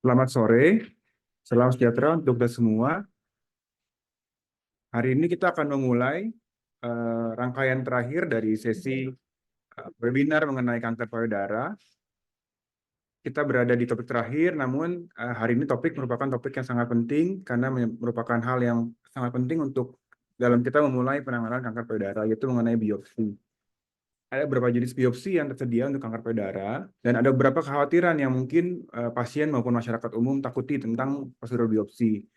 Selamat sore, salam sejahtera untuk kita semua. Hari ini kita akan memulai rangkaian terakhir dari sesi webinar mengenai kanker payudara. Kita berada di topik terakhir, namun hari ini topik merupakan topik yang sangat penting karena merupakan hal yang sangat penting untuk dalam kita memulai penanganan kanker payudara, yaitu mengenai biopsi. Ada beberapa jenis biopsi yang tersedia untuk kanker payudara, dan ada beberapa kekhawatiran yang mungkin pasien maupun masyarakat umum takuti tentang prosedur biopsi.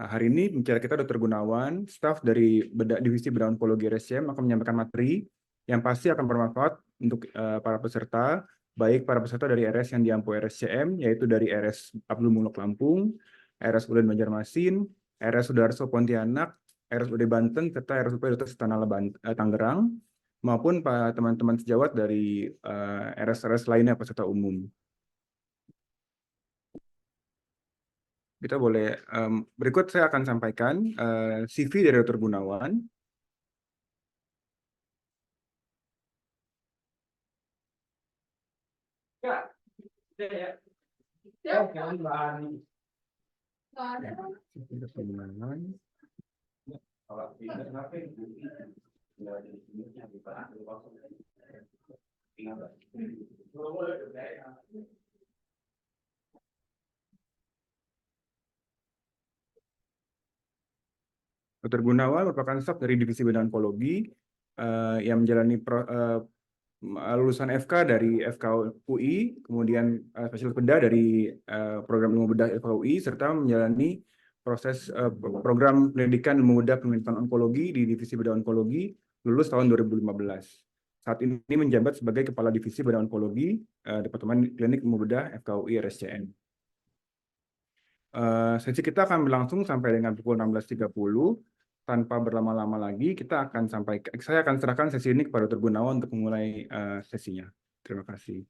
Nah, hari ini pembicara kita Dr. Gunawan, staf dari Divisi Bedah Onkologi RSCM akan menyampaikan materi yang pasti akan bermanfaat untuk para peserta, baik para peserta dari RS yang diampu RSCM, yaitu dari RS Abdul Muluk Lampung, RSUD Banjarmasin, RS Sudarso Pontianak, RSUD Banten, serta RSUP Dr. Setanala Tangerang, maupun para teman-teman sejawat dari RS-RS lainnya peserta umum. Kita boleh, berikut saya akan sampaikan CV dari Dr. Gunawan. Dr. Gunawan merupakan staf dari Divisi Bedah Onkologi yang menjalani lulusan FK dari FK UI, kemudian spesialis bedah dari program ilmu bedah FK UI, serta menjalani proses program pendidikan ilmu bedah penelitian onkologi di Divisi Bedah Onkologi, lulus tahun 2015. Saat ini menjabat sebagai Kepala Divisi Bedah Onkologi Departemen Klinik Ilmu Bedah FK UI RSCM. Sesi kita akan berlangsung sampai dengan pukul 16.30. Tanpa berlama-lama lagi, saya akan serahkan sesi ini kepada Dr. Gunawan untuk memulai sesinya. Terima kasih.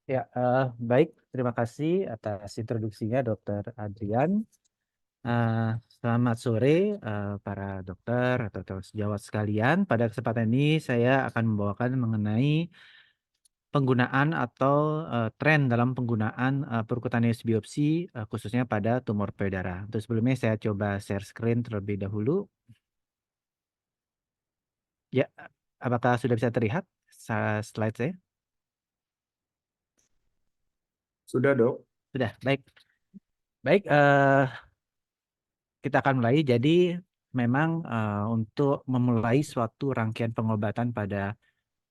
Ya, baik. Terima kasih atas introduksinya, Dr. Adrian. Selamat sore, para dokter atau sejawat sekalian. Pada kesempatan ini, saya akan membawakan mengenai penggunaan atau tren dalam penggunaan percutaneous biopsi khususnya pada tumor payudara. Untuk sebelumnya saya coba share screen terlebih dahulu. Ya, apakah sudah bisa terlihat slide saya? Sudah, Dok. Sudah, baik. Baik, kita akan mulai. Jadi memang untuk memulai suatu rangkaian pengobatan pada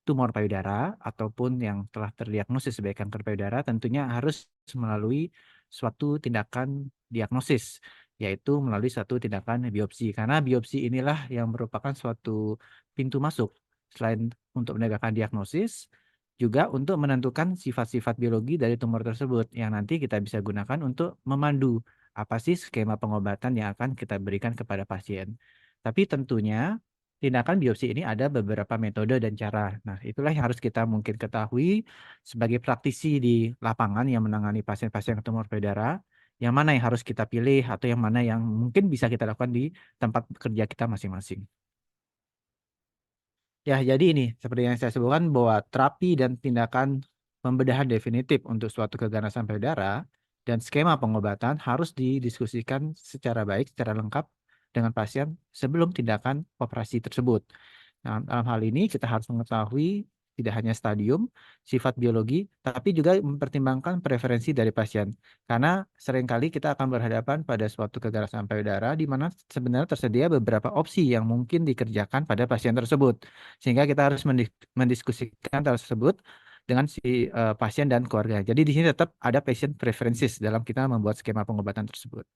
tumor payudara ataupun yang telah terdiagnosis sebagai kanker payudara tentunya harus melalui suatu tindakan diagnosis, yaitu melalui suatu tindakan biopsi. Karena biopsi inilah yang merupakan suatu pintu masuk selain untuk menegakkan diagnosis, juga untuk menentukan sifat-sifat biologi dari tumor tersebut yang nanti kita bisa gunakan untuk memandu apa sih skema pengobatan yang akan kita berikan kepada pasien. Tapi tentunya tindakan biopsi ini ada beberapa metode dan cara. Nah, itulah yang harus kita mungkin ketahui sebagai praktisi di lapangan yang menangani pasien-pasien tumor payudara, yang mana yang harus kita pilih atau yang mana yang mungkin bisa kita lakukan di tempat kerja kita masing-masing. Ya, jadi ini seperti yang saya sebutkan bahwa terapi dan tindakan pembedahan definitif untuk suatu keganasan payudara dan skema pengobatan harus didiskusikan secara baik, secara lengkap dengan pasien sebelum tindakan operasi tersebut. Nah, dalam hal ini kita harus mengetahui tidak hanya stadium, sifat biologi, tapi juga mempertimbangkan preferensi dari pasien. Karena seringkali kita akan berhadapan pada suatu keganasan payudara di mana sebenarnya tersedia beberapa opsi yang mungkin dikerjakan pada pasien tersebut. Sehingga kita harus mendiskusikan tersebut dengan si pasien dan keluarga. Jadi di sini tetap ada patient preferences dalam kita membuat skema pengobatan tersebut.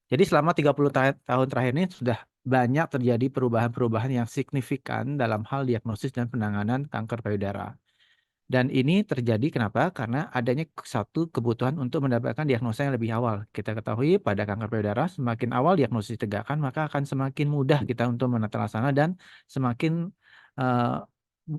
Jadi selama 30 tahun terakhir ini sudah banyak terjadi perubahan-perubahan yang signifikan dalam hal diagnosis dan penanganan kanker payudara. Dan ini terjadi kenapa? Karena adanya satu kebutuhan untuk mendapatkan diagnosa yang lebih awal. Kita ketahui pada kanker payudara semakin awal diagnosis ditegakkan maka akan semakin mudah kita untuk menata laksana dan semakin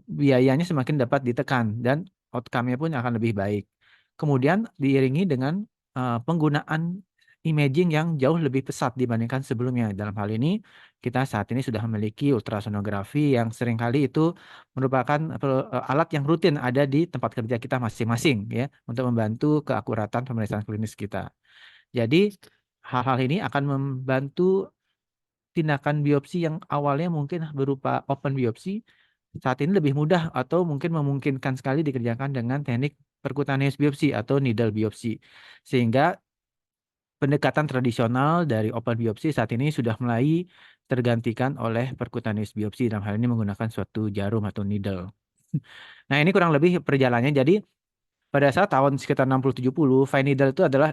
biayanya semakin dapat ditekan dan outcome-nya pun akan lebih baik. Kemudian diiringi dengan penggunaan imaging yang jauh lebih pesat dibandingkan sebelumnya. Dalam hal ini, kita saat ini sudah memiliki ultrasonografi yang seringkali itu merupakan alat yang rutin ada di tempat kerja kita masing-masing ya, untuk membantu keakuratan pemeriksaan klinis kita. Jadi, hal-hal ini akan membantu tindakan biopsi yang awalnya mungkin berupa open biopsi, saat ini lebih mudah atau mungkin memungkinkan sekali dikerjakan dengan teknik percutaneous biopsi atau needle biopsi. Sehingga pendekatan tradisional dari open biopsi saat ini sudah mulai tergantikan oleh percutaneous biopsi, dalam hal ini menggunakan suatu jarum atau needle. Nah, ini kurang lebih perjalanannya. Jadi pada saat tahun sekitar 60-70, fine needle itu adalah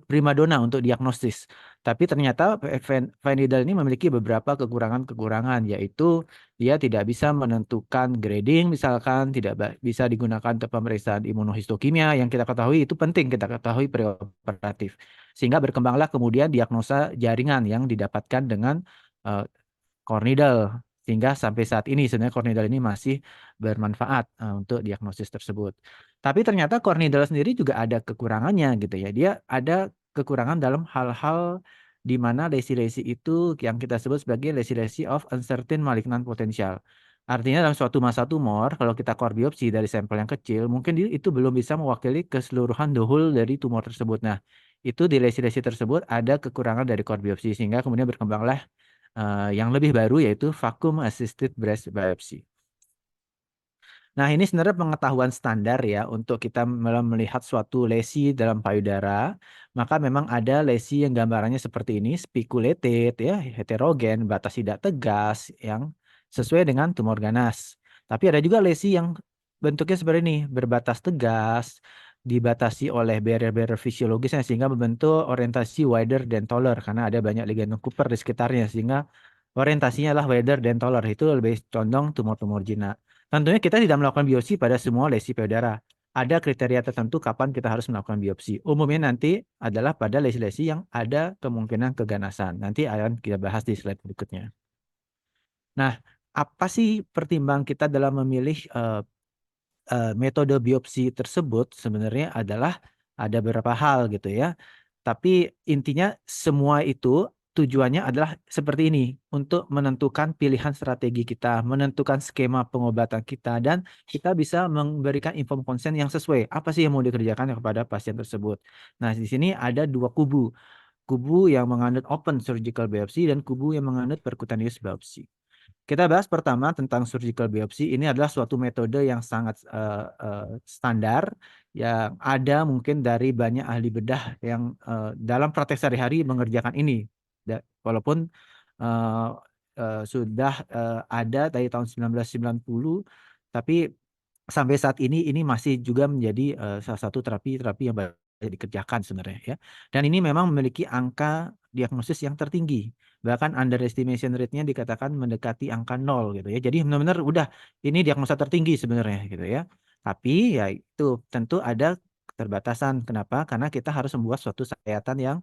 primadona untuk diagnosis. Tapi ternyata fine needle ini memiliki beberapa kekurangan-kekurangan, yaitu dia tidak bisa menentukan grading, misalkan tidak bisa digunakan untuk pemeriksaan imunohistokimia yang kita ketahui itu penting kita ketahui preoperatif. Sehingga berkembanglah kemudian diagnosa jaringan yang didapatkan dengan core needle. Sehingga sampai saat ini sebenarnya core needle ini masih bermanfaat untuk diagnosis tersebut. Tapi ternyata core needle sendiri juga ada kekurangannya gitu ya. Dia ada kekurangan dalam hal-hal di mana lesi-lesi itu yang kita sebut sebagai lesi-lesi of uncertain malignant potential. Artinya dalam suatu masa tumor, kalau kita core biopsi dari sampel yang kecil, mungkin itu belum bisa mewakili keseluruhan the whole dari tumor tersebut. Nah, itu di lesi-lesi tersebut ada kekurangan dari core biopsi, sehingga kemudian berkembanglah yang lebih baru yaitu vacuum assisted breast biopsy. Nah, ini sebenarnya pengetahuan standar ya untuk kita melihat suatu lesi dalam payudara. Maka memang ada lesi yang gambarannya seperti ini, spiculated ya, heterogen, batas tidak tegas yang sesuai dengan tumor ganas. Tapi ada juga lesi yang bentuknya seperti ini, berbatas tegas, dibatasi oleh barrier-barrier fisiologisnya sehingga membentuk orientasi wider than taller karena ada banyak ligamen Cooper di sekitarnya sehingga orientasinya adalah wider than taller, itu lebih condong tumor-tumor jinak. Tentunya kita tidak melakukan biopsi pada semua lesi payudara. Ada kriteria tertentu kapan kita harus melakukan biopsi. Umumnya nanti adalah pada lesi-lesi yang ada kemungkinan keganasan. Nanti akan kita bahas di slide berikutnya. Nah, apa sih pertimbangan kita dalam memilih metode biopsi tersebut? Sebenarnya adalah ada beberapa hal gitu ya. Tapi intinya semua itu tujuannya adalah seperti ini, untuk menentukan pilihan strategi kita, menentukan skema pengobatan kita, dan kita bisa memberikan info konsen yang sesuai. Apa sih yang mau dikerjakan kepada pasien tersebut. Nah, di sini ada dua kubu. Kubu yang menganut open surgical biopsy dan kubu yang menganut percutaneous biopsy. Kita bahas pertama tentang surgical biopsy. Ini adalah suatu metode yang sangat standar yang ada mungkin dari banyak ahli bedah yang dalam praktek sehari-hari mengerjakan ini. Walaupun sudah ada dari tahun 1990, tapi sampai saat ini masih juga menjadi salah satu terapi yang banyak dikerjakan sebenarnya ya. Dan ini memang memiliki angka diagnosis yang tertinggi. Bahkan underestimation rate-nya dikatakan mendekati angka 0 gitu ya. Jadi benar-benar udah ini diagnosa tertinggi sebenarnya gitu ya. Tapi ya itu tentu ada keterbatasan. Kenapa? Karena kita harus membuat suatu sayatan yang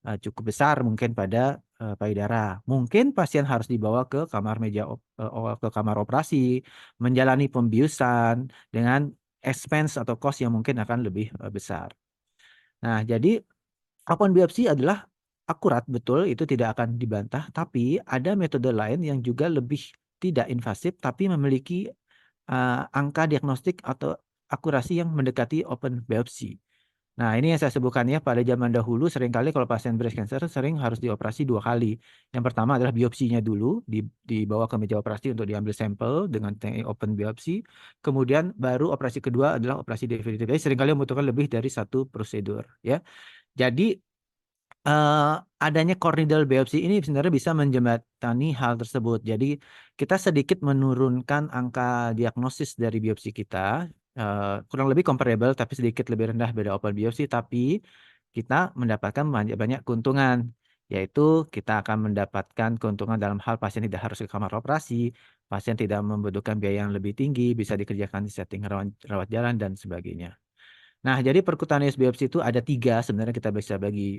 cukup besar mungkin pada payudara. Mungkin pasien harus dibawa ke kamar operasi, menjalani pembiusan dengan expense atau cost yang mungkin akan lebih besar. Nah, jadi open biopsi adalah akurat, betul, itu tidak akan dibantah, tapi ada metode lain yang juga lebih tidak invasif, tapi memiliki angka diagnostik atau akurasi yang mendekati open biopsi. Nah, ini yang saya sebutkan ya, pada zaman dahulu seringkali kalau pasien breast cancer sering harus dioperasi 2 kali. Yang pertama adalah biopsinya dulu, dibawa ke meja operasi untuk diambil sampel dengan teknik open biopsi. Kemudian baru operasi kedua adalah operasi definitif. Jadi seringkali membutuhkan lebih dari satu prosedur ya. Jadi adanya core needle biopsi ini sebenarnya bisa menjembatani hal tersebut. Jadi kita sedikit menurunkan angka diagnosis dari biopsi kita, kurang lebih comparable tapi sedikit lebih rendah beda open biopsi, tapi kita mendapatkan banyak keuntungan, yaitu kita akan mendapatkan keuntungan dalam hal pasien tidak harus ke kamar operasi, pasien tidak membutuhkan biaya yang lebih tinggi, bisa dikerjakan di setting rawat jalan dan sebagainya. Nah, jadi percutaneous biopsi itu ada 3 sebenarnya kita bisa bagi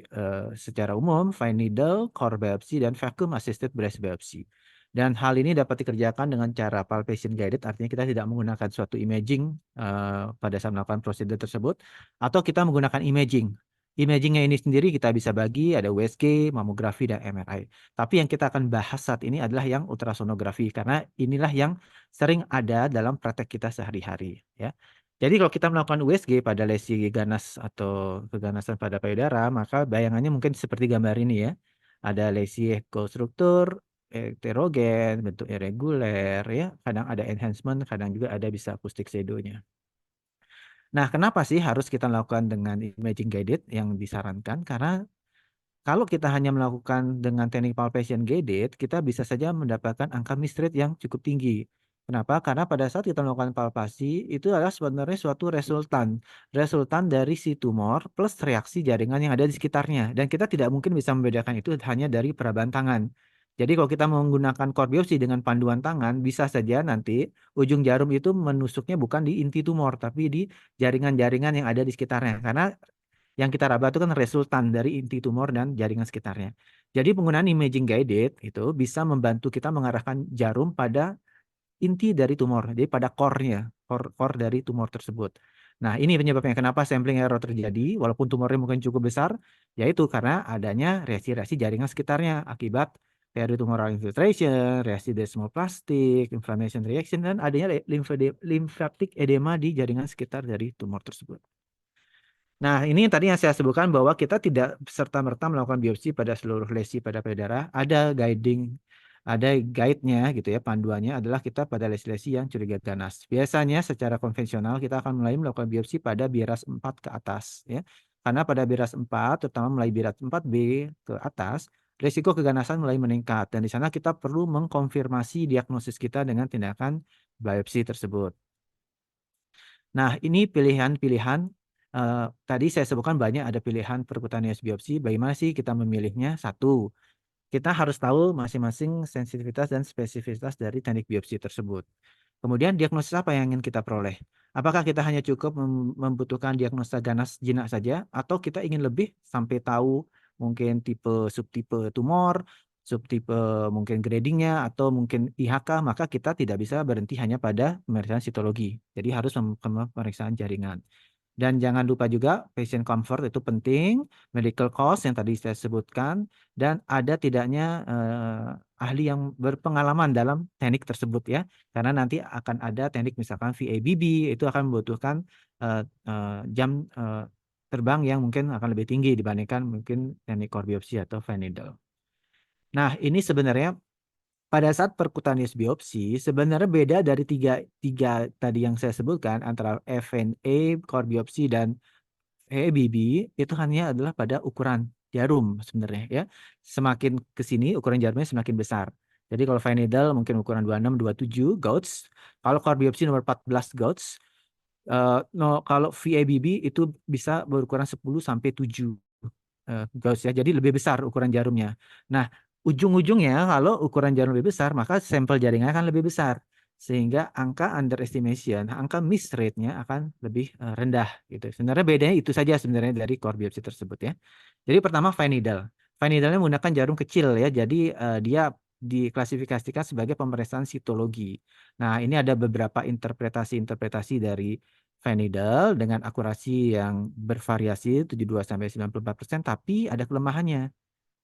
secara umum, fine needle, core biopsy, dan vacuum assisted breast biopsy. Dan hal ini dapat dikerjakan dengan cara palpation guided, artinya kita tidak menggunakan suatu imaging pada saat melakukan prosedur tersebut, atau kita menggunakan imaging. Imagingnya ini sendiri kita bisa bagi ada USG, mamografi, dan MRI. Tapi yang kita akan bahas saat ini adalah yang ultrasonografi karena inilah yang sering ada dalam praktek kita sehari-hari ya. Jadi kalau kita melakukan USG pada lesi ganas atau keganasan pada payudara, maka bayangannya mungkin seperti gambar ini ya. Ada lesi ekostruktur, heterogen, bentuk irreguler ya. Kadang ada enhancement, kadang juga ada bisa acoustic shadow-nya. Nah, kenapa sih harus kita lakukan dengan imaging guided yang disarankan? Karena kalau kita hanya melakukan dengan teknik palpation guided, kita bisa saja mendapatkan angka miss rate yang cukup tinggi. Kenapa? Karena pada saat kita melakukan palpasi, itu adalah sebenarnya suatu resultan dari si tumor plus reaksi jaringan yang ada di sekitarnya. Dan kita tidak mungkin bisa membedakan itu hanya dari perabahan tangan. Jadi kalau kita menggunakan core biopsi dengan panduan tangan, bisa saja nanti ujung jarum itu menusuknya bukan di inti tumor, tapi di jaringan-jaringan yang ada di sekitarnya. Karena yang kita raba itu kan resultan dari inti tumor dan jaringan sekitarnya. Jadi penggunaan imaging guided itu bisa membantu kita mengarahkan jarum pada inti dari tumor, jadi pada core dari tumor tersebut. Nah, ini penyebabnya kenapa sampling error terjadi, walaupun tumornya mungkin cukup besar, yaitu karena adanya reaksi-reaksi jaringan sekitarnya akibat peritumoral infiltration, reaksi desmoplastik, inflammation reaction, dan adanya lymphatic edema di jaringan sekitar dari tumor tersebut. Nah, ini tadi yang saya sebutkan bahwa kita tidak serta-merta melakukan biopsi pada seluruh lesi pada payudara. Ada guide-nya gitu ya, panduannya adalah kita pada lesi-lesi yang curiga ganas. Biasanya secara konvensional kita akan mulai melakukan biopsi pada BIRAS 4 ke atas ya. Karena pada BIRAS 4, terutama mulai BIRAS 4B ke atas, risiko keganasan mulai meningkat dan di sana kita perlu mengkonfirmasi diagnosis kita dengan tindakan biopsi tersebut. Nah, ini pilihan-pilihan tadi saya sebutkan banyak ada pilihan percutaneous biopsi. Bagaimana sih kita memilihnya? Satu, kita harus tahu masing-masing sensitivitas dan spesifitas dari teknik biopsi tersebut. Kemudian diagnosis apa yang ingin kita peroleh? Apakah kita hanya cukup membutuhkan diagnosa ganas jinak saja atau kita ingin lebih sampai tahu mungkin tipe subtipe tumor, subtipe mungkin gradingnya atau mungkin IHK, maka kita tidak bisa berhenti hanya pada pemeriksaan sitologi. Jadi harus pemeriksaan jaringan. Dan jangan lupa juga patient comfort itu penting, medical cost yang tadi saya sebutkan, dan ada tidaknya ahli yang berpengalaman dalam teknik tersebut ya. Karena nanti akan ada teknik misalkan VABB, itu akan membutuhkan jam terbang yang mungkin akan lebih tinggi dibandingkan mungkin teknik core biopsi atau fine needle. Nah, ini sebenarnya pada saat percutaneous biopsi sebenarnya beda dari tiga tadi yang saya sebutkan antara FNA, core biopsi, dan EBB itu hanya adalah pada ukuran jarum sebenarnya ya. Semakin ke sini ukuran jarumnya semakin besar. Jadi kalau fine needle mungkin ukuran 26, 27 Gauss. Kalau core biopsi nomor 14 Gauss. No, kalau VABB itu bisa berukuran 10 sampai 7 Gauss ya. Jadi lebih besar ukuran jarumnya. Nah, ujung-ujungnya kalau ukuran jarum lebih besar, maka sampel jaringannya akan lebih besar. Sehingga angka underestimation, angka miss rate-nya akan lebih rendah gitu. Sebenarnya bedanya itu saja sebenarnya dari core biopsi tersebut ya. Jadi pertama fine needle. Fine needle-nya menggunakan jarum kecil ya. Jadi dia diklasifikasikan sebagai pemeriksaan sitologi. Nah, ini ada beberapa interpretasi dari fine needle dengan akurasi yang bervariasi 72 sampai 94%, tapi ada kelemahannya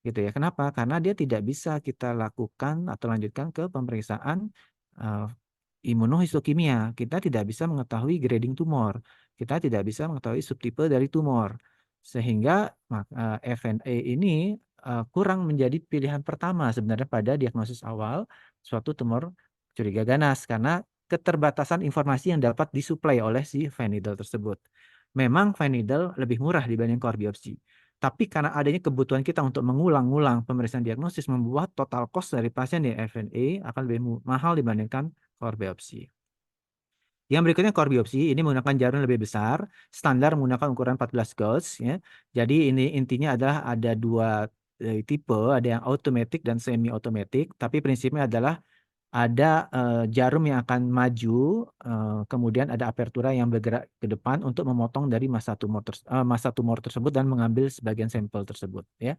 gitu ya. Kenapa? Karena dia tidak bisa kita lakukan atau lanjutkan ke pemeriksaan uh, imunohistokimia. Kita tidak bisa mengetahui grading tumor. Kita tidak bisa mengetahui subtipe dari tumor. Sehingga FNA ini kurang menjadi pilihan pertama sebenarnya pada diagnosis awal suatu tumor curiga ganas karena keterbatasan informasi yang dapat disuplai oleh si fine needle tersebut. Memang fine needle lebih murah dibanding core biopsi. Tapi karena adanya kebutuhan kita untuk mengulang-ulang pemeriksaan diagnosis membuat total cost dari pasien di FNA akan lebih mahal dibandingkan core biopsi. Yang berikutnya core biopsi ini menggunakan jarum lebih besar, standar menggunakan ukuran 14 Gauss ya. Jadi ini intinya adalah ada dua tipe, ada yang automatic dan semi automatic, tapi prinsipnya adalah ada jarum yang akan maju, kemudian ada apertura yang bergerak ke depan untuk memotong dari massa tumor tersebut dan mengambil sebagian sampel tersebut ya.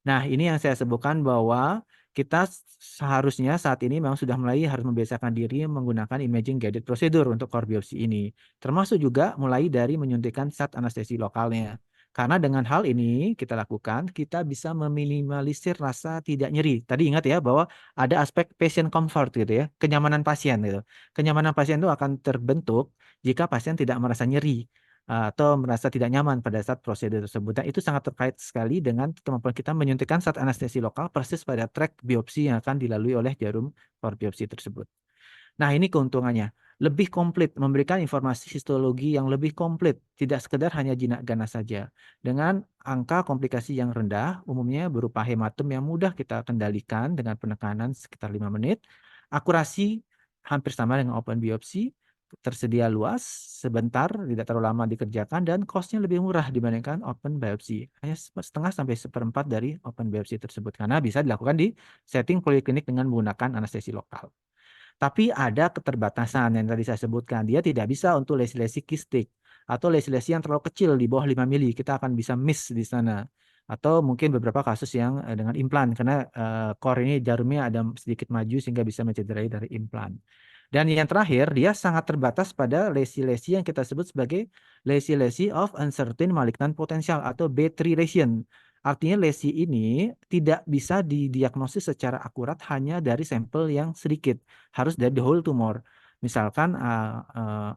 Nah, ini yang saya sebutkan bahwa kita seharusnya saat ini memang sudah mulai harus membiasakan diri menggunakan imaging guided procedure untuk core biopsi ini. Termasuk juga mulai dari menyuntikkan zat anestesi lokalnya. Karena dengan hal ini kita lakukan, kita bisa meminimalisir rasa tidak nyeri. Tadi ingat ya bahwa ada aspek patient comfort gitu ya, kenyamanan pasien gitu. Kenyamanan pasien itu akan terbentuk jika pasien tidak merasa nyeri atau merasa tidak nyaman pada saat prosedur tersebut. Dan itu sangat terkait sekali dengan kemampuan kita menyuntikkan saat anestesi lokal persis pada trek biopsi yang akan dilalui oleh jarum core biopsi tersebut. Nah, ini keuntungannya. Lebih komplit, memberikan informasi histologi yang lebih komplit, tidak sekedar hanya jinak ganas saja. Dengan angka komplikasi yang rendah, umumnya berupa hematom yang mudah kita kendalikan dengan penekanan sekitar 5 menit, akurasi hampir sama dengan open biopsi, tersedia luas, sebentar, tidak terlalu lama dikerjakan, dan cost-nya lebih murah dibandingkan open biopsi. Hanya setengah sampai seperempat dari open biopsi tersebut, karena bisa dilakukan di setting poliklinik dengan menggunakan anestesi lokal. Tapi ada keterbatasan yang tadi saya sebutkan. Dia tidak bisa untuk lesi-lesi kistik atau lesi-lesi yang terlalu kecil di bawah 5 mili. Kita akan bisa miss di sana. Atau mungkin beberapa kasus yang dengan implan karena core ini jarumnya ada sedikit maju sehingga bisa mencederai dari implan. Dan yang terakhir, dia sangat terbatas pada lesi-lesi yang kita sebut sebagai lesi-lesi of uncertain malignant potential atau B3 lesion. Artinya lesi ini tidak bisa didiagnosis secara akurat hanya dari sampel yang sedikit, harus dari the whole tumor. Misalkan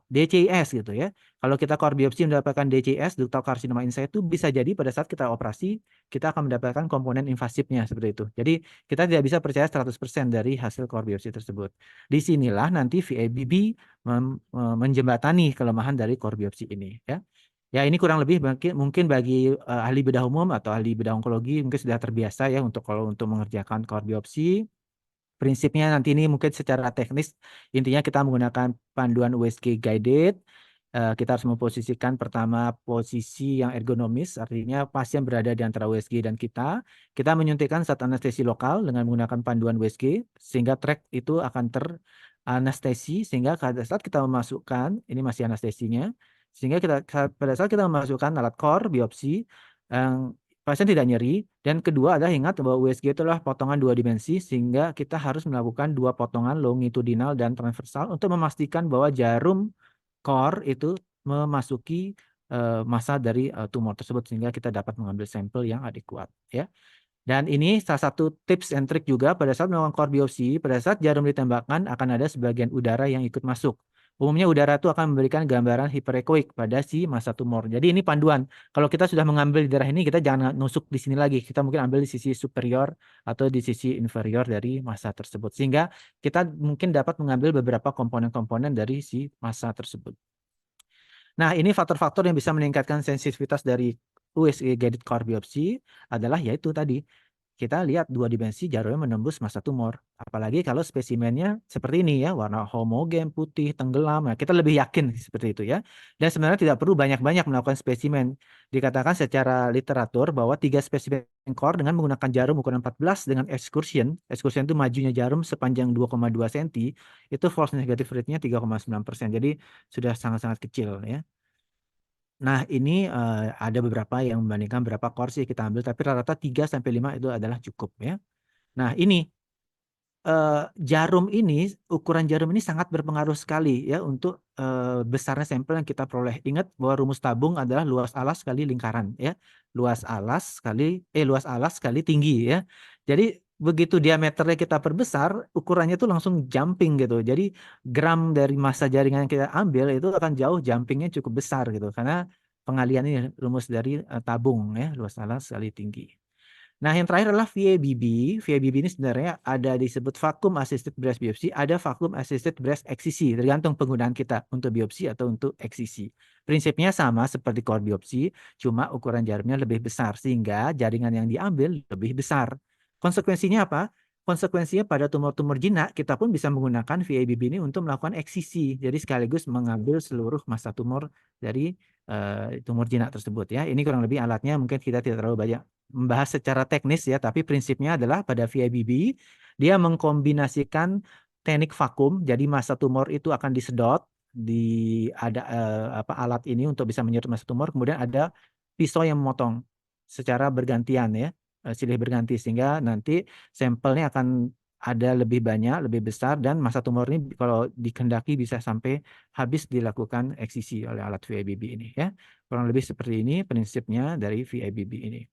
DCIS gitu ya. Kalau kita core biopsi mendapatkan DCIS, ductal carcinoma in situ, bisa jadi pada saat kita operasi kita akan mendapatkan komponen invasifnya seperti itu. Jadi kita tidak bisa percaya 100% dari hasil core biopsi tersebut. Disinilah nanti VABB menjembatani kelemahan dari core biopsi ini ya. Ya, ini kurang lebih mungkin bagi ahli bedah umum atau ahli bedah onkologi mungkin sudah terbiasa ya kalau untuk mengerjakan core biopsi. Prinsipnya nanti ini mungkin secara teknis, intinya kita menggunakan panduan USG guided. Kita harus memposisikan pertama posisi yang ergonomis, artinya pasien berada di antara USG dan kita. Kita menyuntikkan saat anestesi lokal dengan menggunakan panduan USG, sehingga track itu akan teranestesi, sehingga pada saat kita memasukkan, ini masih anestesinya, sehingga pada saat kita memasukkan alat core biopsi, pasien tidak nyeri. Dan kedua adalah ingat bahwa USG itu adalah potongan 2 dimensi sehingga kita harus melakukan 2 potongan longitudinal dan transversal untuk memastikan bahwa jarum core itu memasuki massa dari tumor tersebut sehingga kita dapat mengambil sampel yang adekuat ya. Dan ini salah satu tips and trick juga pada saat melakukan core biopsi, pada saat jarum ditembakkan akan ada sebagian udara yang ikut masuk. Umumnya udara itu akan memberikan gambaran hiperechoic pada si massa tumor. Jadi ini panduan. Kalau kita sudah mengambil di darah ini, kita jangan nusuk di sini lagi. Kita mungkin ambil di sisi superior atau di sisi inferior dari massa tersebut. Sehingga kita mungkin dapat mengambil beberapa komponen-komponen dari si massa tersebut. Nah, ini faktor-faktor yang bisa meningkatkan sensitivitas dari USG guided core biopsi adalah yaitu tadi kita lihat 2 dimensi jarumnya menembus massa tumor. Apalagi kalau spesimennya seperti ini ya, warna homogen, putih, tenggelam. Nah, kita lebih yakin seperti itu ya. Dan sebenarnya tidak perlu banyak-banyak melakukan spesimen. Dikatakan secara literatur bahwa 3 spesimen core dengan menggunakan jarum ukuran 14 dengan excursion itu majunya jarum sepanjang 2,2 cm, itu false negative rate-nya 3,9%. Jadi sudah sangat-sangat kecil ya. Nah, ini ada beberapa yang membandingkan berapa kursi kita ambil, tapi rata-rata 3 sampai 5 itu adalah cukup ya. Nah, ini ukuran jarum ini sangat berpengaruh sekali ya untuk besarnya sampel yang kita peroleh. Ingat bahwa rumus tabung adalah luas alas kali lingkaran ya. Luas alas kali tinggi ya. Jadi begitu diameternya kita perbesar, ukurannya itu langsung jumping gitu. Jadi gram dari massa jaringan yang kita ambil itu akan jauh jumpingnya cukup besar gitu. Karena pengalian ini rumus dari tabung ya, luas alas kali tinggi. Nah, yang terakhir adalah VABB. VABB ini sebenarnya ada disebut vacuum assisted breast biopsy, ada vacuum assisted breast eksisi, tergantung penggunaan kita untuk biopsi atau untuk eksisi. Prinsipnya sama seperti core biopsi, cuma ukuran jarumnya lebih besar sehingga jaringan yang diambil lebih besar. Konsekuensinya apa? Konsekuensinya pada tumor-tumor jinak kita pun bisa menggunakan VABB ini untuk melakukan eksisi. Jadi sekaligus mengambil seluruh massa tumor dari tumor jinak tersebut ya. Ini kurang lebih alatnya, mungkin kita tidak terlalu banyak membahas secara teknis ya, tapi prinsipnya adalah pada VABB dia mengkombinasikan teknik vakum, jadi massa tumor itu akan disedot di ada alat ini untuk bisa menyedot massa tumor, kemudian ada pisau yang memotong secara bergantian ya, silih berganti sehingga nanti sampelnya akan ada lebih banyak, lebih besar, dan masa tumor ini kalau dikehendaki bisa sampai habis dilakukan eksisi oleh alat VIBB ini ya. Kurang lebih seperti ini prinsipnya dari VIBB ini.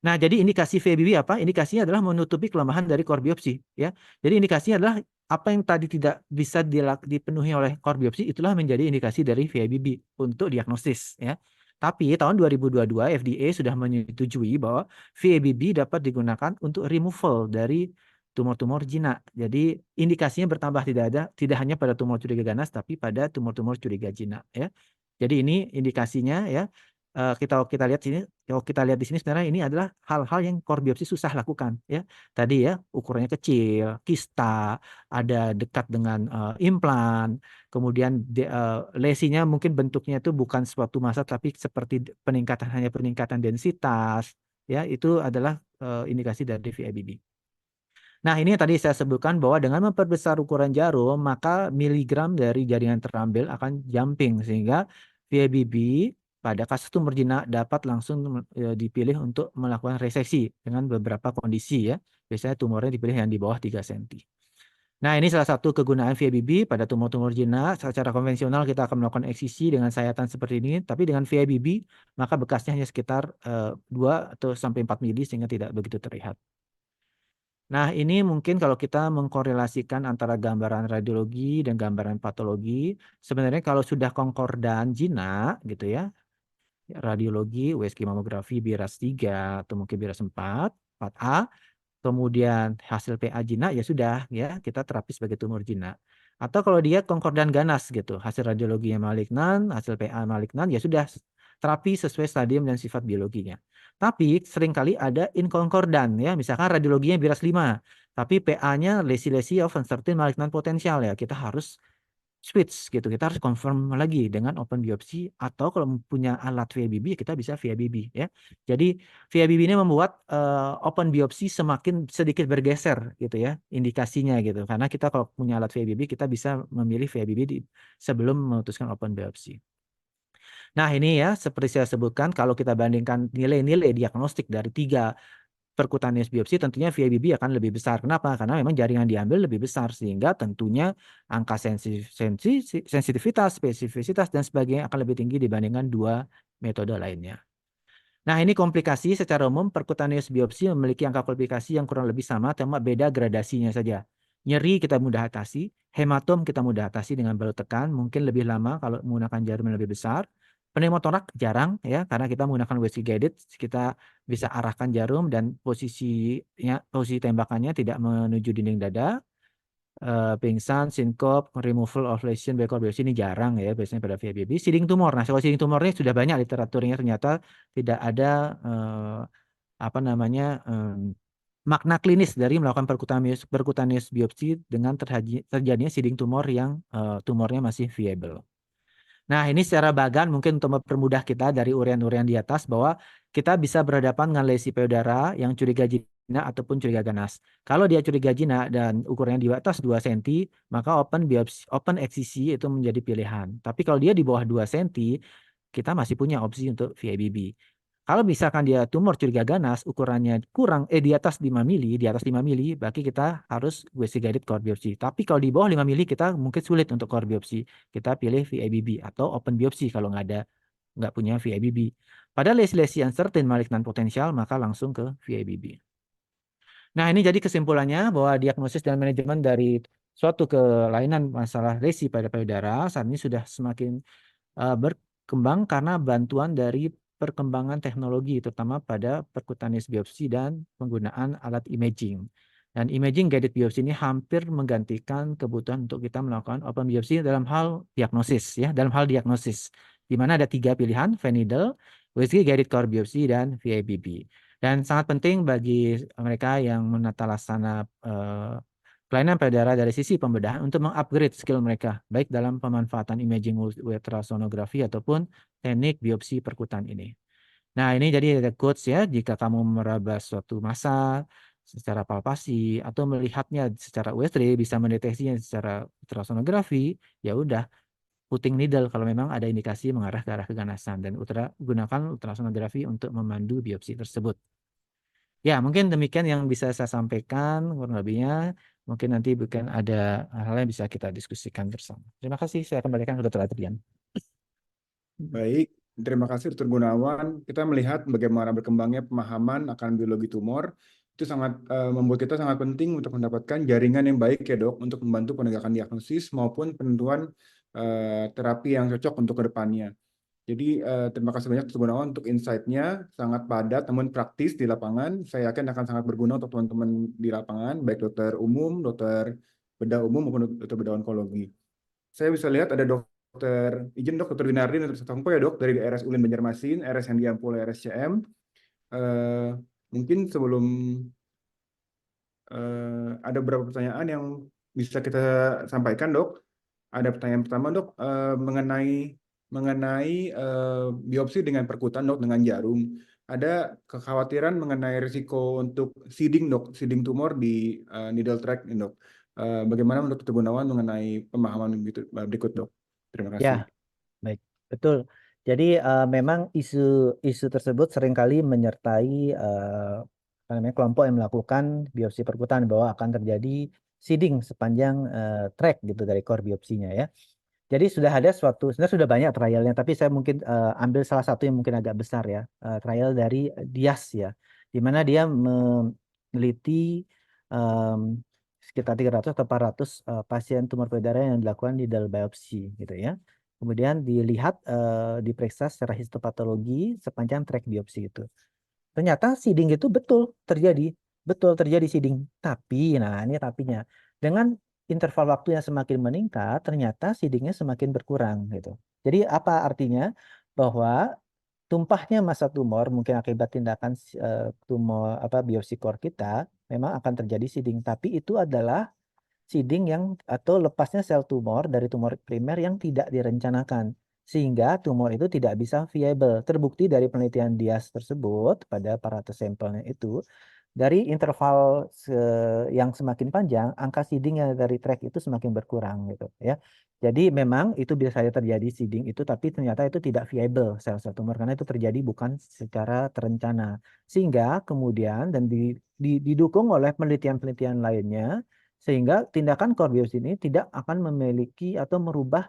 Nah, jadi indikasi VIBB apa? Indikasinya adalah menutupi kelemahan dari core biopsi ya. Jadi indikasinya adalah apa yang tadi tidak bisa dipenuhi oleh core biopsi, itulah menjadi indikasi dari VIBB untuk diagnosis ya. Tapi tahun 2022 FDA sudah menyetujui bahwa VIBB dapat digunakan untuk removal dari tumor-tumor jinak. Jadi indikasinya bertambah, tidak hanya pada tumor curiga ganas tapi pada tumor-tumor curiga jinak ya. Jadi ini indikasinya ya. Kita lihat sini, kalau kita lihat di sini sebenarnya ini adalah hal-hal yang core biopsi susah lakukan ya. Tadi ya ukurannya kecil, kista, ada dekat dengan implan, kemudian lesinya mungkin bentuknya itu bukan suatu massa tapi seperti hanya peningkatan densitas ya, itu adalah indikasi dari VIBB. Nah, ini yang tadi saya sebutkan bahwa dengan memperbesar ukuran jarum, maka miligram dari jaringan terambil akan jumping sehingga VIBB pada kasus tumor jinak dapat langsung dipilih untuk melakukan reseksi dengan beberapa kondisi ya. Biasanya tumornya dipilih yang di bawah 3 cm. Nah, ini salah satu kegunaan VIBB pada tumor-tumor jinak. Secara konvensional kita akan melakukan eksisi dengan sayatan seperti ini, tapi dengan VIBB maka bekasnya hanya sekitar 2 atau sampai 4 mili sehingga tidak begitu terlihat. Nah, ini mungkin kalau kita mengkorelasikan antara gambaran radiologi dan gambaran patologi, sebenarnya kalau sudah konkordan jinak gitu ya, radiologi, USG mamografi BIRAS 3 atau mungkin BIRAS 4, 4A, kemudian hasil PA jinak ya sudah ya, kita terapi sebagai tumor jinak. Atau kalau dia konkordan ganas gitu, hasil radiologinya malignan, hasil PA malignan ya sudah terapi sesuai stadium dan sifat biologinya. Tapi seringkali ada inkonkordan ya, misalkan radiologinya BIRAS 5, tapi PA-nya lesi-lesi of uncertain malignant potensial ya, kita harus switch gitu. Kita harus confirm lagi dengan open biopsi atau kalau punya alat VIBB kita bisa VIBB ya. Jadi VIBB ini membuat open biopsi semakin sedikit bergeser gitu ya indikasinya gitu. Karena kita kalau punya alat VIBB kita bisa memilih VIBB sebelum memutuskan open biopsi. Nah, ini ya seperti saya sebutkan kalau kita bandingkan nilai-nilai diagnostik dari 3 percutaneous biopsi tentunya VIBB akan lebih besar. Kenapa? Karena memang jaringan diambil lebih besar sehingga tentunya angka sensitivitas, spesifisitas dan sebagainya akan lebih tinggi dibandingkan 2 metode lainnya. Nah, ini komplikasi secara umum percutaneous biopsi memiliki angka komplikasi yang kurang lebih sama, cuma beda gradasinya saja. Nyeri kita mudah atasi, hematom kita mudah atasi dengan balut tekan, mungkin lebih lama kalau menggunakan jarum yang lebih besar. Pneumotorak jarang ya, karena kita menggunakan Western guided, kita bisa arahkan jarum dan posisi tembakannya tidak menuju dinding dada. Pingsan, sinkop, removal of lesion backward biopsi ini jarang ya biasanya pada VIBB. Seeding tumor. Nah, kalau seeding tumornya sudah banyak literaturnya ternyata tidak ada makna klinis dari melakukan percutaneous biopsi dengan terjadinya seeding tumor yang tumornya masih viable. Nah, ini secara bagan mungkin untuk mempermudah kita dari urian-urian di atas bahwa kita bisa berhadapan dengan lesi payudara yang curiga jinak ataupun curiga ganas. Kalau dia curiga jinak dan ukurannya di atas 2 cm, maka open eksisi itu menjadi pilihan. Tapi kalau dia di bawah 2 cm, kita masih punya opsi untuk VIBB. Kalau misalkan dia tumor curiga ganas, ukurannya kurang di atas 5 mili, berarti kita harus Western guided core biopsi. Tapi kalau di bawah 5 mili kita mungkin sulit untuk core biopsi. Kita pilih VIBB atau open biopsi kalau nggak punya VIBB. Pada lesi-lesi uncertain malignant potensial maka langsung ke VIBB. Nah, ini jadi kesimpulannya bahwa diagnosis dan manajemen dari suatu kelainan masalah lesi pada payudara saat ini sudah semakin berkembang karena bantuan dari perkembangan teknologi terutama pada percutaneous biopsi dan penggunaan alat imaging. Dan imaging guided biopsi ini hampir menggantikan kebutuhan untuk kita melakukan open biopsi dalam hal diagnosis ya, di mana ada 3 pilihan, Venidel, USG guided core biopsi dan VIBB. Dan sangat penting bagi mereka yang menata laksana kelainan payudara dari sisi pembedahan untuk mengupgrade skill mereka, baik dalam pemanfaatan imaging ultrasonografi ataupun teknik biopsi perkutan ini. Nah, ini jadi ada quotes ya, jika kamu meraba suatu massa secara palpasi atau melihatnya secara USG bisa mendeteksinya secara ultrasonografi, ya udah putting needle kalau memang ada indikasi mengarah ke arah keganasan dan gunakan ultrasonografi untuk memandu biopsi tersebut. Ya, mungkin demikian yang bisa saya sampaikan kurang lebihnya. Mungkin nanti bukan ada hal yang bisa kita diskusikan bersama. Terima kasih. Saya kembalikan ke Dr. Adrian. Baik, terima kasih Dr. Gunawan. Kita melihat bagaimana berkembangnya pemahaman akan biologi tumor. Itu sangat membuat kita sangat penting untuk mendapatkan jaringan yang baik ya dok, untuk membantu penegakan diagnosis maupun penentuan terapi yang cocok untuk kedepannya. Jadi terima kasih banyak Dr. Gunawan untuk insight-nya, sangat padat namun praktis di lapangan. Saya yakin akan sangat berguna untuk teman-teman di lapangan, baik dokter umum, dokter bedah umum maupun dokter bedah onkologi. Saya bisa lihat ada izin dok, dokter Winardi dan dokter Satongko ya dok, dari RS Ulin Banjarmasin, RS Hendi Ampul, RSCM. Eh, Mungkin sebelum ada beberapa pertanyaan yang bisa kita sampaikan dok. Ada pertanyaan pertama dok, mengenai biopsi dengan perkutan dok, dengan jarum. Ada kekhawatiran mengenai risiko untuk seeding dok, seeding tumor di needle track dok. Bagaimana menurut Dr. Gunawan mengenai pemahaman berikut dok? Terima Ya, kasih. baik, betul. Jadi memang isu tersebut seringkali menyertai apa namanya, kelompok yang melakukan biopsi perkutan bahwa akan terjadi seeding sepanjang track gitu dari core biopsinya ya. Jadi sudah ada sebenarnya sudah banyak trialnya, tapi saya mungkin ambil salah satu yang mungkin agak besar ya, trial dari Dias ya, di mana dia meneliti em, sekitar 300 atau 400 pasien tumor payudara yang dilakukan di needle biopsi gitu ya. Kemudian dilihat, diperiksa secara histopatologi sepanjang track biopsi itu. Ternyata seeding itu betul terjadi seeding. Tapi, nah ini tapinya, dengan interval waktu yang semakin meningkat, ternyata seedingnya semakin berkurang gitu. Jadi apa artinya? Bahwa tumpahnya massa tumor mungkin akibat tindakan tumor apa biopsi core kita memang akan terjadi seeding. Tapi itu adalah seeding yang atau lepasnya sel tumor dari tumor primer yang tidak direncanakan sehingga tumor itu tidak bisa viable. Terbukti dari penelitian Dias tersebut pada 400 sampelnya itu dari interval yang semakin panjang angka seeding yang dari track itu semakin berkurang gitu ya. Jadi memang itu bisa saja terjadi seeding itu tapi ternyata itu tidak viable sel-sel tumor karena itu terjadi bukan secara terencana. Sehingga kemudian dan didukung oleh penelitian-penelitian lainnya sehingga tindakan core biopsi ini tidak akan memiliki atau merubah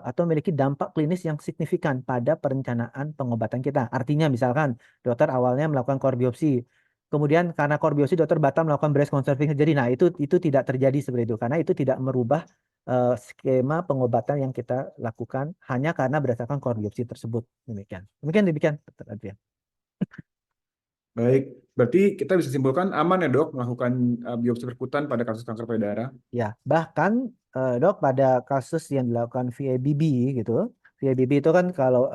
atau memiliki dampak klinis yang signifikan pada perencanaan pengobatan kita. Artinya misalkan dokter awalnya melakukan core biopsi, kemudian karena core biopsi dokter batal melakukan breast conserving surgery. Nah, itu tidak terjadi seperti itu karena itu tidak merubah skema pengobatan yang kita lakukan hanya karena berdasarkan core biopsi tersebut. Demikian. Demikian, Dr. Adrian. Baik, berarti kita bisa simpulkan aman ya dok melakukan biopsi perkutan pada kasus kanker payudara. Ya, bahkan dok pada kasus yang dilakukan VABB gitu, VABB itu kan kalau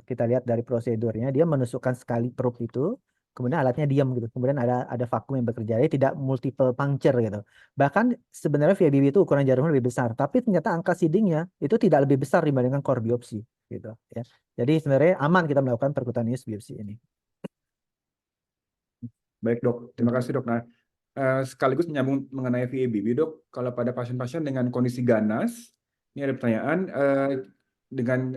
kita lihat dari prosedurnya dia menusukkan sekali probe itu, kemudian alatnya diam gitu, kemudian ada vakum yang bekerja, jadi tidak multiple puncture gitu. Bahkan sebenarnya VABB itu ukuran jarumnya lebih besar, tapi ternyata angka seedingnya itu tidak lebih besar dibandingkan core biopsi gitu ya. Jadi sebenarnya aman kita melakukan percutaneous biopsi ini. Baik dok, terima kasih dok. Nah, sekaligus menyambung mengenai VABB dok, kalau pada pasien-pasien dengan kondisi ganas, ini ada pertanyaan, dengan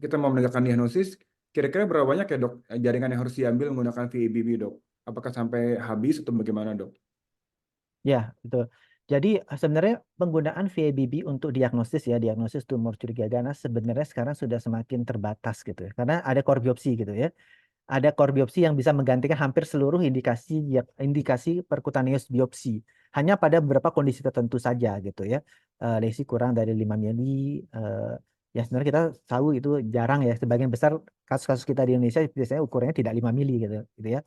kita mau menegakkan diagnosis, kira-kira berapa banyak ya dok jaringan yang harus diambil menggunakan VABB dok? Apakah sampai habis atau bagaimana dok? Ya, betul. Jadi sebenarnya penggunaan VABB untuk diagnosis ya, diagnosis tumor curiga ganas sebenarnya sekarang sudah semakin terbatas gitu ya. Karena ada core biopsi gitu ya. Ada core biopsi yang bisa menggantikan hampir seluruh indikasi percutaneous biopsi. Hanya pada beberapa kondisi tertentu saja gitu ya. Lesi kurang dari 5 mili, ya sebenarnya kita tahu itu jarang ya. Sebagian besar kasus-kasus kita di Indonesia biasanya ukurannya tidak 5 mili gitu ya.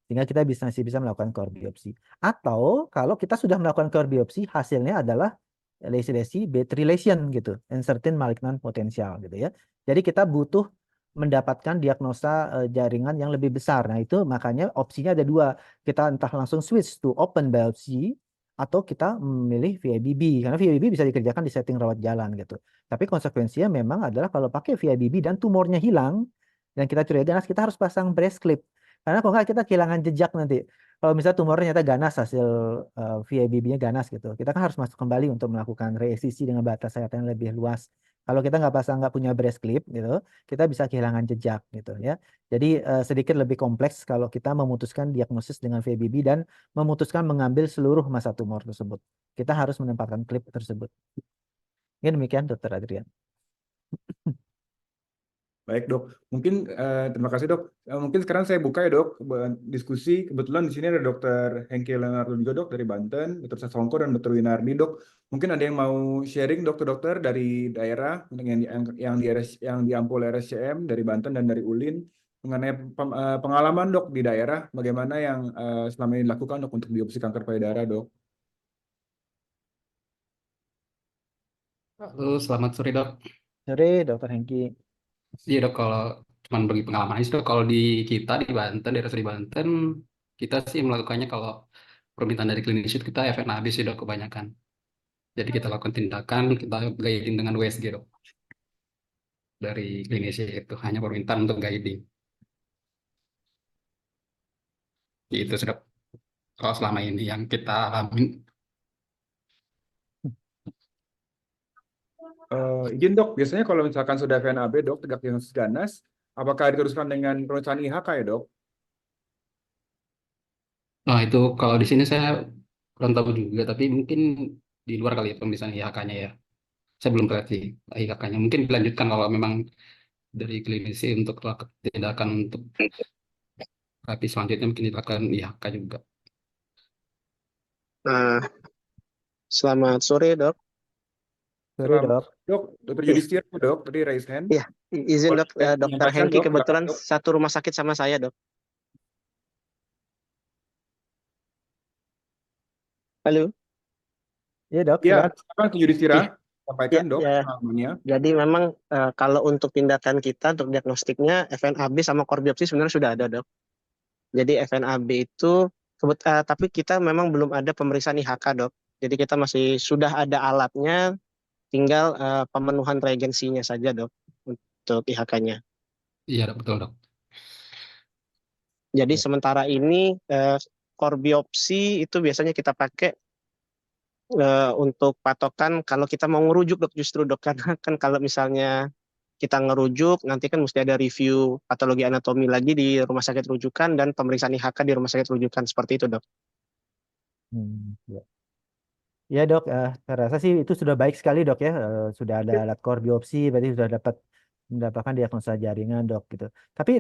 Sehingga kita masih bisa melakukan core biopsi. Atau kalau kita sudah melakukan core biopsi, hasilnya adalah lesi-lesi bed relation gitu, and certain malignant potential gitu ya. Jadi kita butuh mendapatkan diagnosa jaringan yang lebih besar. Nah itu makanya opsinya ada dua. Kita entah langsung switch to open biopsy atau kita memilih VIBB. Karena VIBB bisa dikerjakan di setting rawat jalan gitu. Tapi konsekuensinya memang adalah kalau pakai VIBB dan tumornya hilang, dan kita curiga ganas, kita harus pasang breast clip. Karena kalau nggak kita kehilangan jejak nanti. Kalau misalnya tumornya ternyata ganas hasil VIBB-nya ganas gitu, kita kan harus masuk kembali untuk melakukan reeksisi dengan batas sayatan yang lebih luas. Kalau kita nggak punya breast clip gitu, kita bisa kehilangan jejak gitu ya. Jadi sedikit lebih kompleks kalau kita memutuskan diagnosis dengan VBB dan memutuskan mengambil seluruh massa tumor tersebut. Kita harus menempatkan klip tersebut. Ya demikian Dokter Adrian. Baik dok, mungkin terima kasih dok. Mungkin sekarang saya buka ya dok diskusi. Kebetulan di sini ada Dokter Hengki Leonardo juga dok dari Banten, Dokter Sasongko dan Dokter Winardi dok. Mungkin ada yang mau sharing dokter-dokter dari daerah yang di Ampol RSCM dari Banten dan dari Ulin mengenai pengalaman dok di daerah, bagaimana yang selama ini dilakukan dok untuk biopsi kanker payudara dok. Halo, selamat sore dok. Sore Dokter Hengki. Iya dok, kalau cuman bagi pengalaman aja dok, kalau di kita di Banten, daerah di Banten, kita sih melakukannya kalau permintaan dari klinis itu kita FNAB sih dok kebanyakan. Jadi kita lakukan tindakan, kita guiding dengan USG dok. Dari klinis itu hanya permintaan untuk guiding. Itu sudah kalau selama ini yang kita alami. Izin dok, biasanya kalau misalkan sudah VNAB dok, tegak diagnosis ganas, apakah diteruskan dengan pemeriksaan IHK ya dok? Nah itu kalau di sini saya kurang tahu juga, tapi mungkin di luar kali ya pemeriksaan IHK-nya ya. Saya belum perhati IHK-nya. Mungkin dilanjutkan kalau memang dari klinisi untuk tindakan untuk terapi selanjutnya mungkin dilakukan IHK juga. Nah, selamat sore dok. Sore Selamat dok. dok, Dokter Iya, Yudhistira dok, tadi raise hand. iya. Izin Boleh dok, Dokter menyampaikan Hengki dok, silakan kebetulan dok. satu rumah sakit sama saya dok. Halo. Iya dok, Ya, silakan. silakan Dokter Yudhistira, Iya, sampaikan ya, dok ya. pengalamannya. Jadi memang kalau untuk tindakan kita untuk diagnostiknya FNAB sama core biopsi sebenarnya sudah ada dok. Jadi FNAB itu tapi kita memang belum ada pemeriksaan IHK dok. Jadi kita masih sudah ada alatnya, tinggal pemenuhan reagensinya saja dok untuk IHK-nya. Iya dok, betul dok. Jadi Ya. sementara ini core biopsi itu biasanya kita pakai untuk patokan kalau kita mau ngerujuk dok, justru dok, karena kan kalau misalnya kita ngerujuk nanti kan mesti ada review patologi anatomi lagi di rumah sakit rujukan dan pemeriksaan IHK di rumah sakit rujukan, seperti itu dok. Ya. Ya dok, saya rasa sih itu sudah baik sekali dok ya. Sudah ada alat core biopsi, berarti sudah mendapatkan diagnosa jaringan dok gitu. Tapi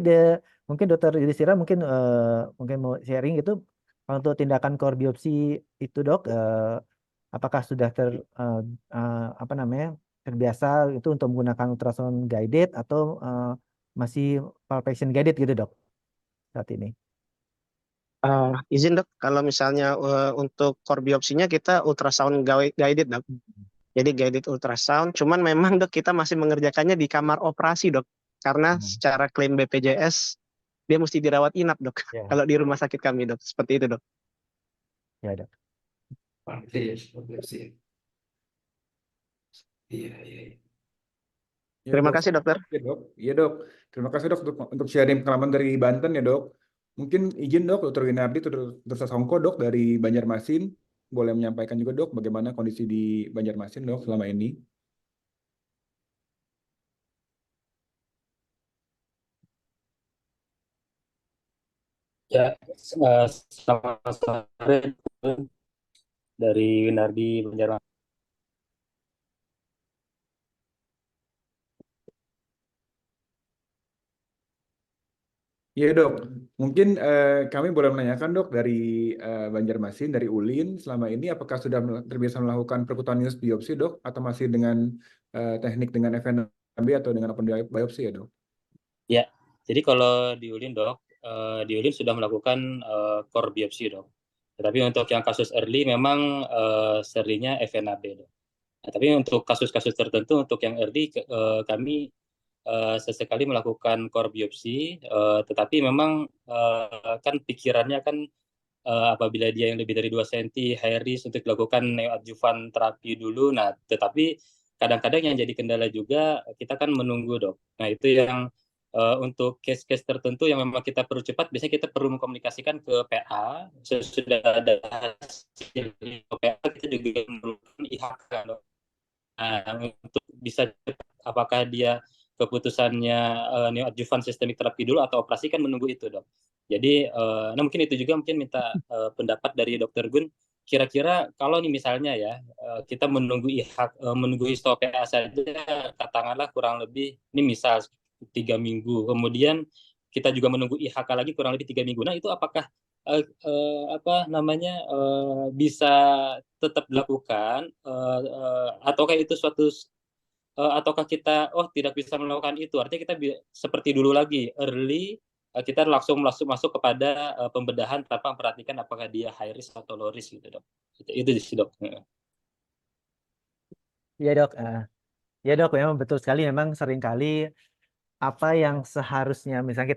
mungkin dokter Yudhistira mungkin mau sharing gitu untuk tindakan core biopsi itu dok, apakah sudah apa namanya terbiasa itu untuk menggunakan ultrasound guided atau masih palpation guided gitu dok saat ini? Izin dok, kalau misalnya untuk core biopsinya kita ultrasound guided dok. Jadi guided ultrasound, cuman memang dok kita masih mengerjakannya di kamar operasi dok. Karena secara klaim BPJS dia mesti dirawat inap dok. Ya, Kalau di rumah sakit kami dok, seperti itu dok. ya dok. Iya, iya. Ya Terima dok, kasih dokter. ya dok, iya dok. Terima kasih dok untuk sharing pengalaman dari Banten ya dok. Mungkin izin dok, Dokter Winardi, Dokter Sasongko dok dari Banjarmasin, boleh menyampaikan juga dok bagaimana kondisi di Banjarmasin dok selama ini. Ya, selamat sore dari Winardi Banjarmasin. Iya dok, mungkin kami boleh menanyakan dok dari Banjarmasin, dari Ulin, selama ini apakah sudah terbiasa melakukan percutaneous biopsi dok, atau masih dengan teknik dengan FNB atau dengan open biopsi ya dok? Ya, jadi kalau di Ulin dok, di Ulin sudah melakukan core biopsi dok. Tetapi untuk yang kasus early memang serinya FNAB dok. Nah, tapi untuk kasus-kasus tertentu untuk yang early kami sesekali melakukan core biopsi, tetapi memang kan pikirannya kan apabila dia yang lebih dari 2 cm high risk untuk dilakukan neoadjuvan terapi dulu. Nah, tetapi kadang-kadang yang jadi kendala juga kita kan menunggu dok. Nah, itu yang untuk case-case tertentu yang memang kita perlu cepat, biasanya kita perlu mengkomunikasikan ke PA. Sesudah ada hasil PA, kita juga memerlukan IHK dok. Nah, untuk bisa cepat apakah dia keputusannya neoadjuvant sistemik terapi dulu atau operasi, kan menunggu itu, Dok. Jadi nah mungkin itu juga mungkin minta pendapat dari Dokter Gun. Kira-kira kalau nih misalnya ya kita menunggu menunggu histo PA saja, katakanlah kurang lebih ini misal 3 minggu, kemudian kita juga menunggu IHK lagi kurang lebih 3 minggu. Nah itu apakah bisa tetap dilakukan ataukah itu ataukah kita tidak bisa melakukan itu, artinya kita seperti dulu lagi early, kita langsung masuk kepada pembedahan tanpa memperhatikan apakah dia high risk atau low risk gitu, Dok. Itu sih, Dok. Iya dok, ya dok, memang betul sekali. Memang seringkali apa yang seharusnya, misalnya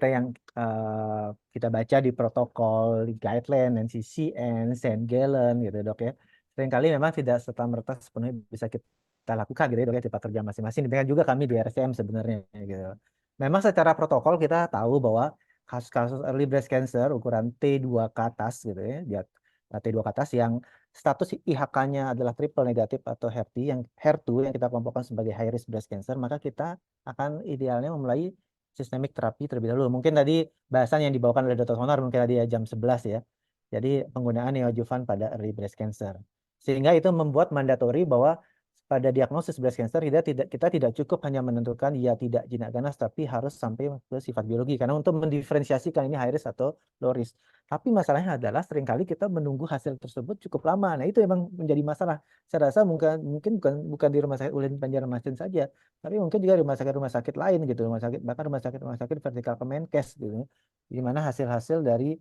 kita baca di protokol, di guideline, NCCN, St. Gallen gitu dok ya. Seringkali memang tidak serta-merta sepenuhnya bisa kita lakukan gitu ya dok ya, di pekerjaan masing-masing. Demikian juga kami di RSCM sebenarnya gitu. Memang secara protokol kita tahu bahwa kasus-kasus early breast cancer ukuran T2 ke atas gitu ya, T2 ke atas yang status IHK-nya adalah triple negatif atau HER2 yang kita kelompokkan sebagai high risk breast cancer, maka kita akan idealnya memulai sistemik terapi terlebih dahulu. Mungkin tadi bahasan yang dibawakan oleh Dr. Honor mungkin tadi ya jam 11 ya. Jadi penggunaan neoadjuvant pada early breast cancer. Sehingga itu membuat mandatori bahwa pada diagnosis breast cancer kita tidak cukup hanya menentukan ya tidak jinak ganas, tapi harus sampai ke sifat biologi karena untuk mendiferensiasikan ini high risk atau low risk. Tapi masalahnya adalah seringkali kita menunggu hasil tersebut cukup lama. Nah, itu memang menjadi masalah. Saya rasa mungkin bukan di Rumah Sakit ULIN Banjarmasin saja, tapi mungkin juga di rumah sakit lain gitu, bahkan rumah sakit vertikal Kemenkes gitu, di mana hasil-hasil dari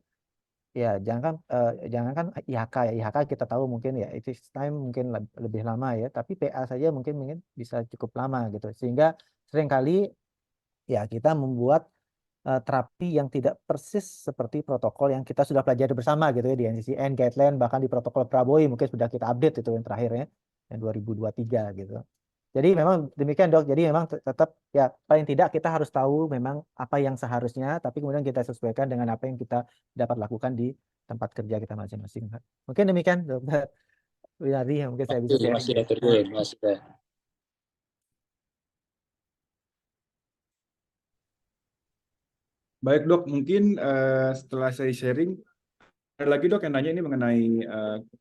ya jangankan IHK ya, IHK kita tahu mungkin ya it takes time mungkin lebih lama ya, tapi PA saja mungkin bisa cukup lama gitu, sehingga seringkali ya kita membuat terapi yang tidak persis seperti protokol yang kita sudah pelajari bersama gitu ya di NCCN guideline, bahkan di protokol Prabowo mungkin sudah kita update itu yang terakhirnya yang 2023 gitu. Jadi memang demikian dok. Jadi memang tetap ya paling tidak kita harus tahu memang apa yang seharusnya, tapi kemudian kita sesuaikan dengan apa yang kita dapat lakukan di tempat kerja kita masing-masing. Mungkin demikian Dokter Winardi yang mungkin saya bisa sharing. Masih Dokter Gun, masih. Baik dok, mungkin setelah saya sharing, ada lagi dok yang nanya ini mengenai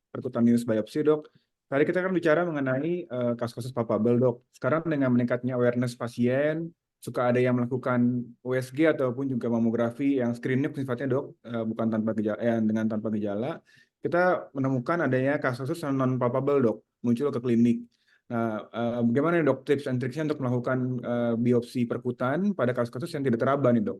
percutaneous biopsy dok. Tadi kita kan bicara mengenai kasus-kasus palpabel dok. Sekarang dengan meningkatnya awareness pasien, suka ada yang melakukan USG ataupun juga mamografi yang screening sifatnya dok, bukan tanpa gejala, dengan tanpa gejala. Kita menemukan adanya kasus-kasus non palpabel dok, muncul ke klinik. Nah, bagaimana dok tips and tricksnya untuk melakukan biopsi perkutan pada kasus-kasus yang tidak teraba nih dok?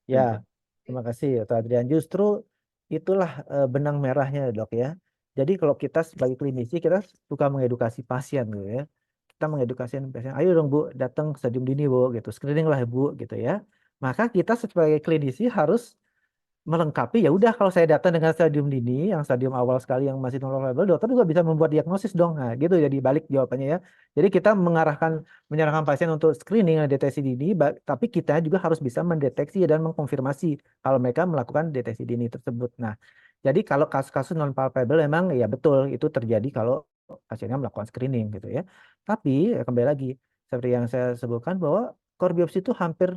Ya, terima kasih Dr. Adrian. Justru itulah benang merahnya dok ya. Jadi kalau kita sebagai klinisi kita suka mengedukasi pasien gitu ya. Kita mengedukasi pasien, ayo dong Bu, datang stadium dini Bu, gitu. Screening lah Bu, gitu ya. Maka kita sebagai klinisi harus melengkapi, ya udah kalau saya datang dengan stadium dini, yang stadium awal sekali yang masih non-label, dokter juga bisa membuat diagnosis dong. Nah, gitu jadi balik jawabannya ya. Jadi kita menyerahkan pasien untuk screening dan deteksi dini, tapi kita juga harus bisa mendeteksi dan mengkonfirmasi kalau mereka melakukan deteksi dini tersebut. Nah, jadi kalau kasus-kasus non-palpable memang ya betul itu terjadi kalau pasiennya melakukan screening gitu ya. Tapi ya kembali lagi seperti yang saya sebutkan bahwa core biopsy itu hampir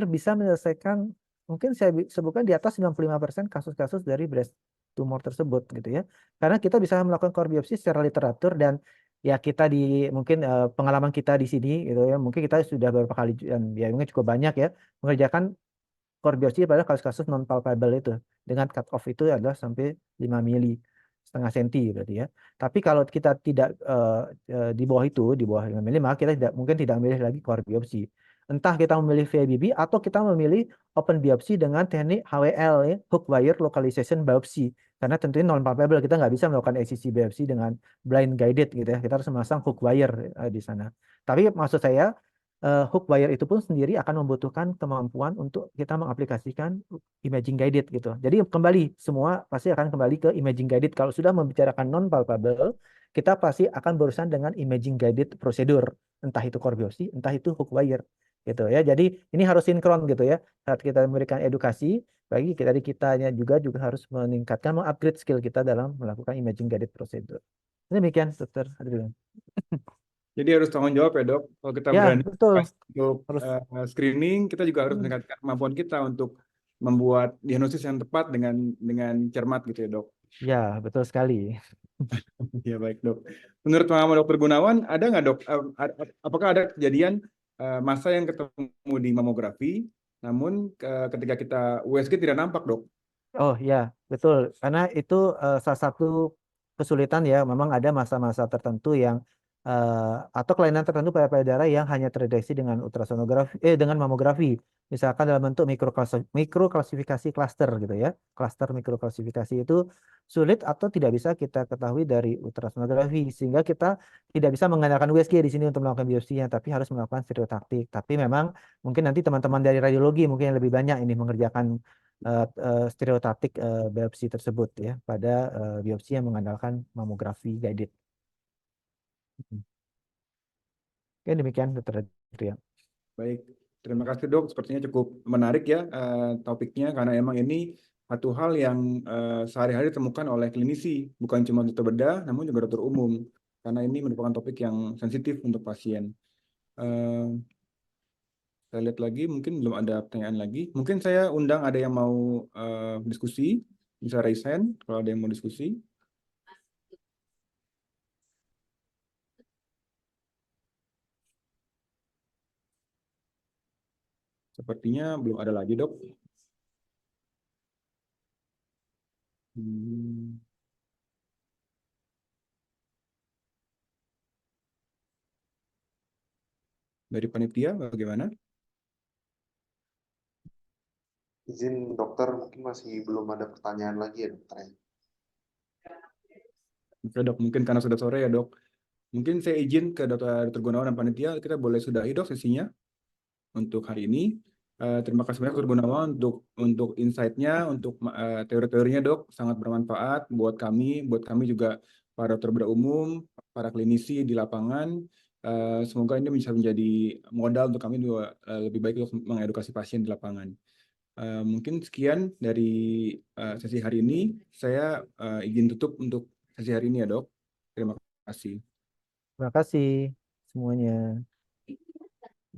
bisa menyelesaikan, mungkin saya sebutkan di atas 95% kasus-kasus dari breast tumor tersebut gitu ya. Karena kita bisa melakukan core biopsi secara literatur dan ya kita mungkin pengalaman kita di sini gitu ya, mungkin kita sudah beberapa kali ya mungkin cukup banyak ya mengerjakan core biopsi pada kasus-kasus non palpable itu dengan cut off itu adalah sampai 5 mili, setengah senti berarti ya. Tapi kalau kita tidak di bawah 5 mili, maka kita mungkin tidak memilih lagi core biopsi. Entah kita memilih VIBB atau kita memilih open biopsi dengan teknik HWL ya, hook wire localization biopsy. Karena tentunya non palpable, kita nggak bisa melakukan ACC biopsi dengan blind guided gitu ya. Kita harus memasang hook wire di sana. Tapi maksud saya hook wire itu pun sendiri akan membutuhkan kemampuan untuk kita mengaplikasikan imaging guided gitu. Jadi kembali semua pasti akan kembali ke imaging guided. Kalau sudah membicarakan non palpable, kita pasti akan berurusan dengan imaging guided prosedur, entah itu core biopsi, entah itu hook wire gitu ya. Jadi ini harus sinkron gitu ya. Saat kita memberikan edukasi bagi kitanya juga harus meningkatkan, mengupgrade skill kita dalam melakukan imaging guided prosedur. Demikian Dr. Adrian. Jadi harus tanggung jawab ya dok. Kalau kita Ya, berani betul. untuk Harus. screening, kita juga harus Hmm. meningkatkan kemampuan kita untuk membuat diagnosis yang tepat dengan cermat gitu ya dok. Ya, betul sekali. Ya baik dok. Menurut pengalaman dokter Gunawan, ada nggak dok? Apakah ada kejadian masa yang ketemu di mamografi, namun ketika kita USG tidak nampak dok? Oh ya, betul. Karena itu salah satu kesulitan ya. Memang ada masa-masa tertentu yang atau kelainan tertentu pada payudara yang hanya terdeteksi dengan ultrasonografi, dengan mamografi. Misalkan dalam bentuk mikroklasifikasi klaster gitu ya. Klaster mikroklasifikasi itu sulit atau tidak bisa kita ketahui dari ultrasonografi, sehingga kita tidak bisa mengandalkan USG di sini untuk melakukan biopsinya, tapi harus melakukan stereotaktik. Tapi memang mungkin nanti teman-teman dari radiologi mungkin yang lebih banyak ini mengerjakan stereotaktik biopsi tersebut ya pada biopsi yang mengandalkan mamografi guided. Oke, demikian Dr. Adrian. Baik, terima kasih dok. Sepertinya cukup menarik ya topiknya, karena emang ini satu hal yang sehari-hari ditemukan oleh klinisi, bukan cuma dokter bedah, namun juga dokter umum, karena ini merupakan topik yang sensitif untuk pasien. Saya lihat lagi, mungkin belum ada pertanyaan lagi. Mungkin saya undang ada yang mau diskusi, bisa raise hand kalau ada yang mau diskusi. Sepertinya belum ada lagi dok. Dari panitia bagaimana? Izin dokter, mungkin masih belum ada pertanyaan lagi ya dokter. Oke dok, mungkin karena sudah sore ya dok. Mungkin saya izin ke Dr. Gunawan dan panitia, kita boleh sudahi dok sesinya untuk hari ini. Terima kasih banyak Dr. Gunawan untuk insight-nya, untuk teori-teorinya dok, sangat bermanfaat buat kami juga para dokter bedah umum, para klinisi di lapangan. Semoga ini bisa menjadi modal untuk kami juga lebih baik untuk mengedukasi pasien di lapangan. Mungkin sekian dari sesi hari ini. Saya izin tutup untuk sesi hari ini ya dok. Terima kasih. Terima kasih semuanya.